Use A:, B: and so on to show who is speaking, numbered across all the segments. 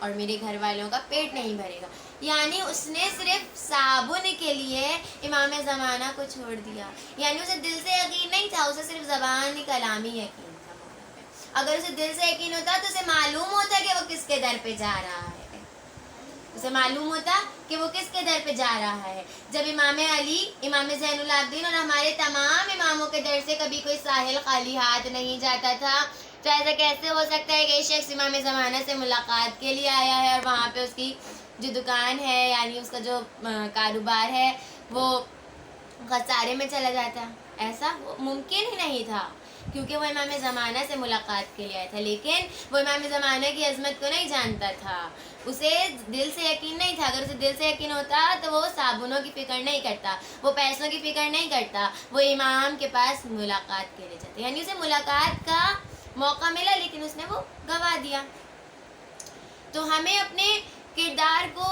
A: اور میرے گھر والوں کا پیٹ نہیں بھرے گا. یعنی اس نے صرف صابن کے لیے امام زمانہ کو چھوڑ دیا. یعنی اسے دل سے یقین نہیں تھا, اسے صرف زبان کلامی یقین تھا مولا پہ. اگر اسے دل سے یقین ہوتا تو اسے معلوم ہوتا کہ وہ کس کے در پہ جا رہا ہے, اسے معلوم ہوتا کہ وہ کس کے در پہ جا رہا ہے. جب امام علی, امام زین العابدین اور ہمارے تمام اماموں کے در سے کبھی کوئی ساحل خالی ہاتھ نہیں جاتا تھا, تو ایسا کیسے ہو سکتا ہے کہ ایک شخص امام زمانہ سے ملاقات کے لیے آیا ہے اور وہاں پہ اس کی جو دکان ہے, یعنی اس کا جو کاروبار ہے, وہ خسارے میں چلا جاتا؟ ایسا ممکن ہی نہیں تھا, کیونکہ وہ امام زمانہ سے ملاقات کے لیے آیا تھا. لیکن وہ امام زمانہ کی عظمت کو نہیں جانتا تھا, اسے دل سے یقین نہیں تھا. اگر اسے دل سے یقین ہوتا تو وہ صابنوں کی فکر نہیں کرتا, وہ پیسوں کی فکر نہیں کرتا, وہ امام کے پاس ملاقات کے لیے جاتا. یعنی اسے ملاقات کا موقع ملا لیکن اس نے وہ گنوا دیا. تو ہمیں اپنے کردار کو,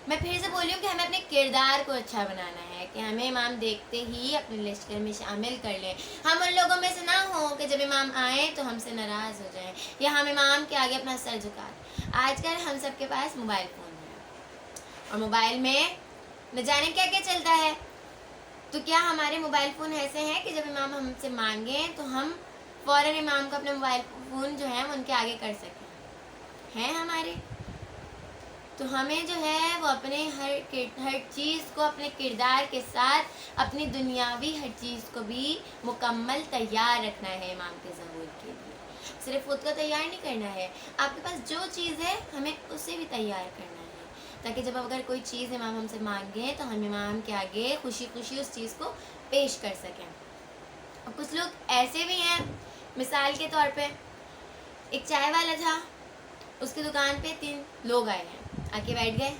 A: میں پھر سے بولی ہوں کہ ہمیں اپنے کردار کو اچھا بنانا ہے, کہ ہمیں امام دیکھتے ہی اپنے لشکر میں شامل کر لیں. ہم ان لوگوں میں سے نہ ہوں کہ جب امام آئیں تو ہم سے ناراض ہو جائیں یا ہم امام کے آگے اپنا سر جھکائیں. آج کل ہم سب کے پاس موبائل فون ہے اور موبائل میں نہ جانے کیا کیا چلتا ہے. تو کیا ہمارے موبائل فون ایسے ہیں کہ جب امام ہم سے مانگیں تو ہم فوراً امام کو اپنے موبائل فون جو ہے ان کے آگے کر سکیں؟ ہیں ہمارے. تو ہمیں جو ہے وہ اپنے ہر چیز کو اپنے کردار کے ساتھ اپنی دنیاوی ہر چیز کو بھی مکمل تیار رکھنا ہے امام کے ظہور کے لیے. صرف خود کا تیار نہیں کرنا ہے, آپ کے پاس جو چیز ہے ہمیں اسے بھی تیار کرنا ہے, تاکہ جب اگر کوئی چیز امام ہم سے مانگیں تو ہم امام کے آگے خوشی خوشی اس چیز کو پیش کر سکیں. اور کچھ لوگ ایسے بھی ہیں, مثال کے طور پہ ایک چائے والا تھا, اس کی دکان پہ 3 لوگ آئے ہیں, آ کے بیٹھ گئے.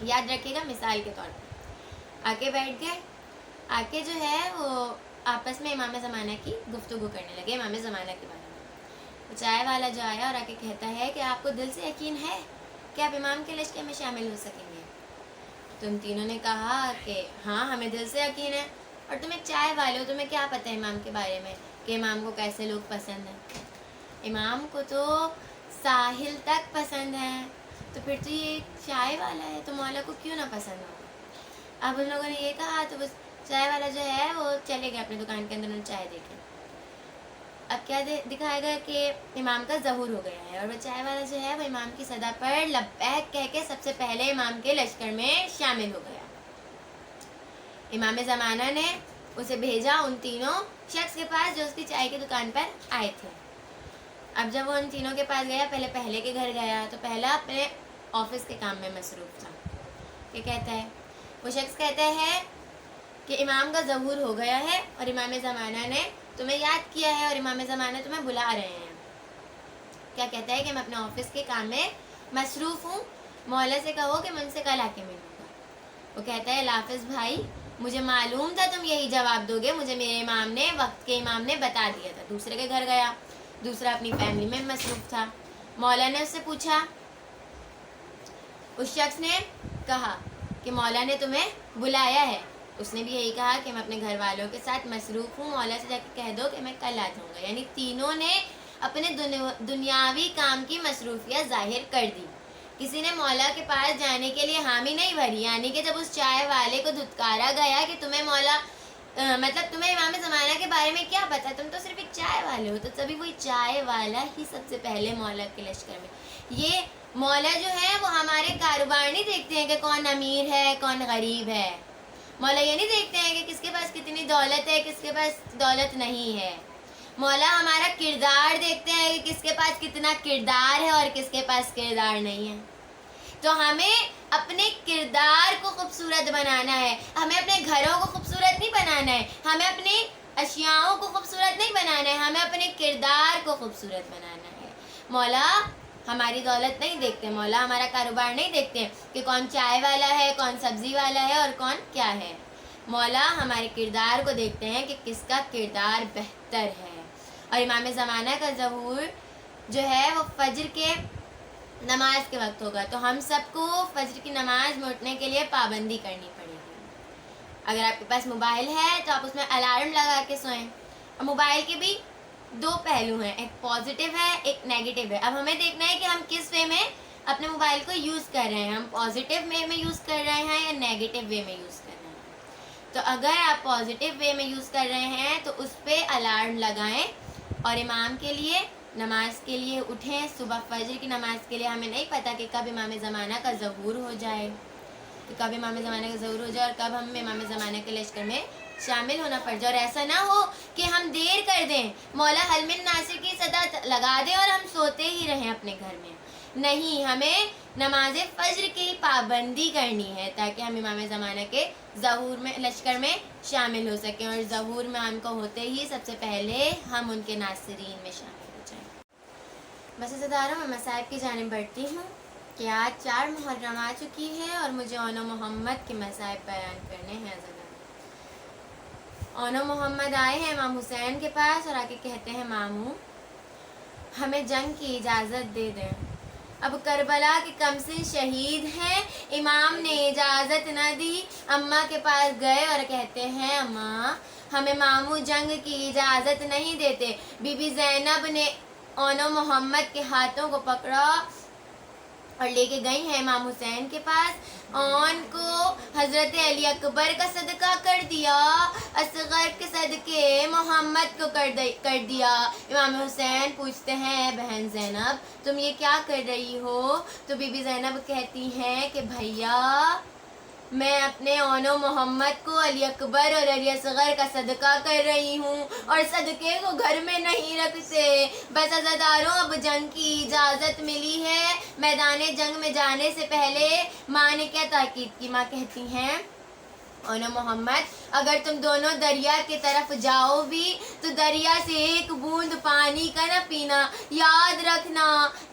A: یاد رکھیے گا, مثال کے طور پہ آ کے بیٹھ گئے, آ کے جو ہے وہ آپس میں امام زمانہ کی گفتگو کرنے لگے, امام زمانہ کے بارے میں. وہ چائے والا جو آیا اور آ کے کہتا ہے کہ آپ کو دل سے یقین ہے کہ آپ امام کے لشکر میں شامل ہو سکیں گے؟ تو ان تینوں نے کہا کہ ہاں ہمیں دل سے یقین ہے. اور تم ایک چائے والے ہو, تمہیں کیا پتہ ہے امام کے بارے میں کہ امام کو کیسے لوگ پسند ہیں؟ امام کو تو ساحل تک پسند ہے, تو پھر تو یہ ایک چائے والا ہے, تو مولا کو کیوں نہ پسند ہوگا؟ اب ان لوگوں نے یہ کہا تو بس چائے والا جو ہے وہ چلے گئے اپنے دکان کے اندر, انہوں نے چائے دیکھی. اب کیا دکھائے گا کہ امام کا ظہور ہو گیا ہے, اور وہ چائے والا جو ہے وہ امام کی صدا پر لبیک کہہ کے سب سے پہلے امام کے لشکر میں شامل ہو گیا. امام زمانہ نے اسے بھیجا ان تینوں شخص کے پاس جو اس کی چائے کی دکان پر آئے تھے. اب جب وہ ان تینوں کے پاس گیا, پہلے کے گھر گیا, تو پہلا اپنے آفس کے کام میں مصروف تھا. کیا کہتا ہے وہ شخص؟ کہتا ہے کہ امام کا ظہور ہو گیا ہے اور امام زمانہ نے تمہیں یاد کیا ہے اور امام زمانہ تمہیں بلا رہے ہیں. کیا کہتا ہے کہ میں اپنے آفس کے کام میں مصروف ہوں, مولا سے کہو کہ میں ان سے کل آ کے ملوں گا. وہ کہتا ہے اللہ حافظ بھائی, مجھے معلوم تھا تم یہی جواب دو گے, مجھے میرے امام نے, وقت کے امام نے بتا دیا تھا. دوسرے کے گھر گیا, دوسرا اپنی فیملی میں مصروف تھا. مولا نے اس سے پوچھا, اس شخص نے کہا کہ مولا نے تمہیں بلایا ہے. اس نے بھی یہی کہا کہ میں اپنے گھر والوں کے ساتھ مصروف ہوں, مولا سے جا کے کہہ دو کہ میں کل آ جاؤں گا. یعنی تینوں نے اپنے دنیاوی کام کی مصروفیت ظاہر کر دی. کسی نے مولا کے پاس جانے کے لیے حامی نہیں بھری. یعنی کہ جب اس چائے والے کو دھتکارا گیا کہ تمہیں مولا مطلب تمہیں امام زمانہ کے بارے میں کیا پتا, تم تو صرف ایک چائے والے ہو, تو تبھی وہی چائے والا ہی سب سے پہلے مولا کے لشکر میں. یہ مولا جو ہے وہ ہمارے کاروبار نہیں دیکھتے ہیں کہ کون امیر ہے کون غریب ہے. مولا یہ نہیں دیکھتے ہیں کہ کس کے پاس کتنی دولت ہے کس کے پاس دولت نہیں ہے. مولا ہمارا کردار دیکھتے ہیں کہ کس کے پاس کتنا کردار ہے اور کس کے پاس کردار نہیں ہے. تو ہمیں اپنے کردار کو خوبصورت بنانا ہے, ہمیں اپنے گھروں کو خوبصورت نہیں بنانا ہے, ہمیں اپنی اشیاؤں کو خوبصورت نہیں بنانا ہے, ہمیں اپنے کردار کو خوبصورت بنانا ہے. مولا ہماری دولت نہیں دیکھتے, مولا ہمارا کاروبار نہیں دیکھتے کہ کون چائے والا ہے کون سبزی والا ہے اور کون کیا ہے. مولا ہمارے کردار کو دیکھتے ہیں کہ کس کا کردار بہتر ہے. اور امام زمانہ کا ظہور جو ہے وہ فجر کے نماز کے وقت ہوگا, تو ہم سب کو فجر کی نماز میں اٹھنے کے لیے پابندی کرنی پڑے گی. اگر آپ کے پاس موبائل ہے تو آپ اس میں الارم لگا کے سوئیں, اور موبائل کے بھی دو پہلو ہیں، ایک پازیٹیو ہے ایک نیگیٹیو ہے. اب ہمیں دیکھنا ہے کہ ہم کس وے میں اپنے موبائل کو یوز کر رہے ہیں، ہم پازیٹیو وے میں یوز کر رہے ہیں یا نیگیٹیو وے میں یوز کر رہے ہیں. تو اگر آپ پازیٹیو وے میں یوز کر رہے ہیں تو اس پہ الارم لگائیں اور امام کے لیے نماز کے لیے اٹھیں. صبح فجر کی نماز کے لیے ہمیں نہیں پتہ کہ کب امام زمانہ کا ظہور ہو جائے، کہ کب امام زمانہ کا ظہور ہو جائے اور کب ہم امام زمانہ کے لشکر میں شامل ہونا پڑ جائے. اور ایسا نہ ہو کہ ہم دیر کر دیں، مولا حل من ناصر کی صدا لگا دیں اور ہم سوتے ہی رہیں اپنے گھر میں. نہیں، ہمیں نماز فجر کی پابندی کرنی ہے تاکہ ہم امام زمانہ کے ظہور میں لشکر میں شامل ہو سکیں، اور ظہور میں ہم کو ہوتے ہی سب سے پہلے ہم ان کے ناصرین میں شامل ہو جائیں. بس عزیزداروں، میں مصائب کی جانب بڑھتی ہوں کہ آج 4 محرم آ چکی ہے اور مجھے اونو محمد کے مصائب بیان کرنے ہیں. اونو محمد آئے ہیں امام حسین کے پاس اور آ کے کہتے ہیں ماموں ہمیں جنگ کی اجازت دے دیں. اب کربلا کے کمسن شہید ہیں، امام نے اجازت نہ دی. اماں کے پاس گئے اور کہتے ہیں اماں ہمیں ماموں جنگ کی اجازت نہیں دیتے. بی بی زینب نے اونو محمد کے ہاتھوں کو پکڑا اور لے کے گئی ہیں امام حسین کے پاس. اون کو حضرت علی اکبر کا صدقہ کر دیا، اصغر کے صدقے محمد کو کر دیا. امام حسین پوچھتے ہیں بہن زینب تم یہ کیا کر رہی ہو؟ تو بی بی زینب کہتی ہیں کہ بھیا میں اپنے اونو محمد کو علی اکبر اور علی اصغر کا صدقہ کر رہی ہوں اور صدقے کو گھر میں نہیں رکھتے. بس عزاداروں اب جنگ کی اجازت ملی ہے. میدان جنگ میں جانے سے پہلے ماں نے کیا تاکید کی؟ ماں کہتی ہیں اونو محمد اگر تم دونوں دریا کی طرف جاؤ بھی تو دریا سے ایک بوند پانی کا نہ پینا. یاد رکھنا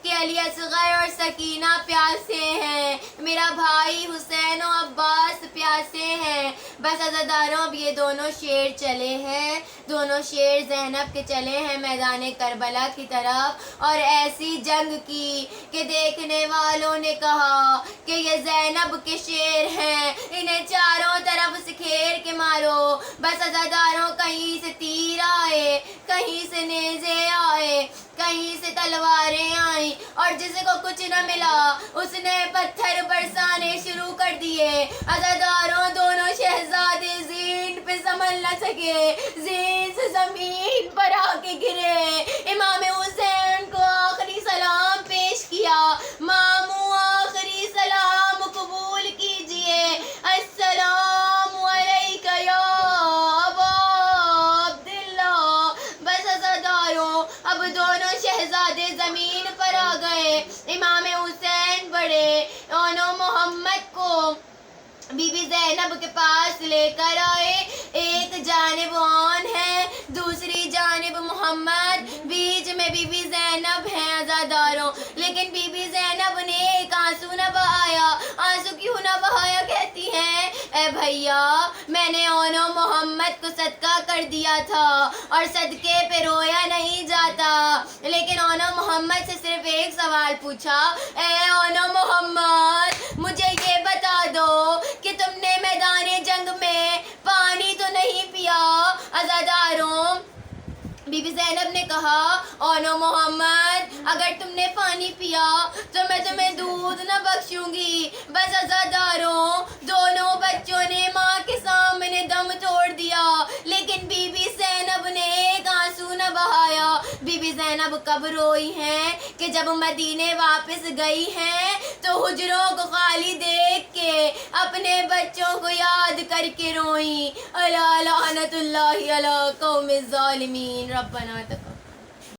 A: کہ علی اصغر اور سکینہ پیاسے ہیں، میرا بھائی حسین و عباس پیاسے ہیں. بس عزاداروں اب یہ دونوں شیر چلے ہیں، دونوں شیر زینب کے چلے ہیں میدان کربلا کی طرف، اور ایسی جنگ کی کہ دیکھنے والوں نے کہا کہ یہ زینب کے شیر ہیں، انہیں چاروں طرف سے گھیر کے مارو. بس عزاداروں کہیں سے تیر آئے، کہیں سے نیزے آئے، کہیں سے تلواریں آئیں، اور جس کو کچھ نہ ملا اس نے پتھر برسانے شروع کر دیے. عزاداروں دونوں شہزادے زین پہ سنبھل نہ سکے، زین سے زمین پر آ کے گرے. امام حسین کو آخری سلام پیش کیا. ماموں آخری سلام قبول کیجئے. السلام علیکہ یا ابا عبداللہ. بس عزاداروں اب دونوں شہزادے زمین پر آ گئے. امام حسین بڑے اونو محمد کو بی بی زینب کے پاس لے کر آئے. ایک جانب اون ہے، دوسری جانب محمد، بیچ میں بی بی زینب ہیں عزاداروں. لیکن بی بی زینب نے ایک آنسو نہ بہایا. آنسو کیوں نہ بہایا؟ کہتی ہیں اے بھیا میں نے اونو محمد کو صدقہ کر دیا تھا اور صدقے پہ رویا نہیں جاتا، لیکن اونو محمد سے صرف ایک سوال پوچھا، اے اونو محمد مجھے یہ بتا دو کہ تم نے میدان جنگ میں پانی تو نہیں پیا؟ عزاداروں بی بی زینب نے کہا اونو محمد اگر تم نے پانی پیا تو میں تمہیں دودھ نہ بخشوں گی. بس عزاداروں دونوں بچوں نے ماں کے سامنے دم توڑ دیا، لیکن بی بی زینب نے ایک آنسو نہ بہایا. بی بی زینب کب روئی ہیں کہ جب مدینے واپس گئی ہیں تو حجروں کو خالی دیکھ کے اپنے بچوں کو یاد کر کے روئیں. الا لعنت اللہ علی قوم الظالمین. ربنا تقبل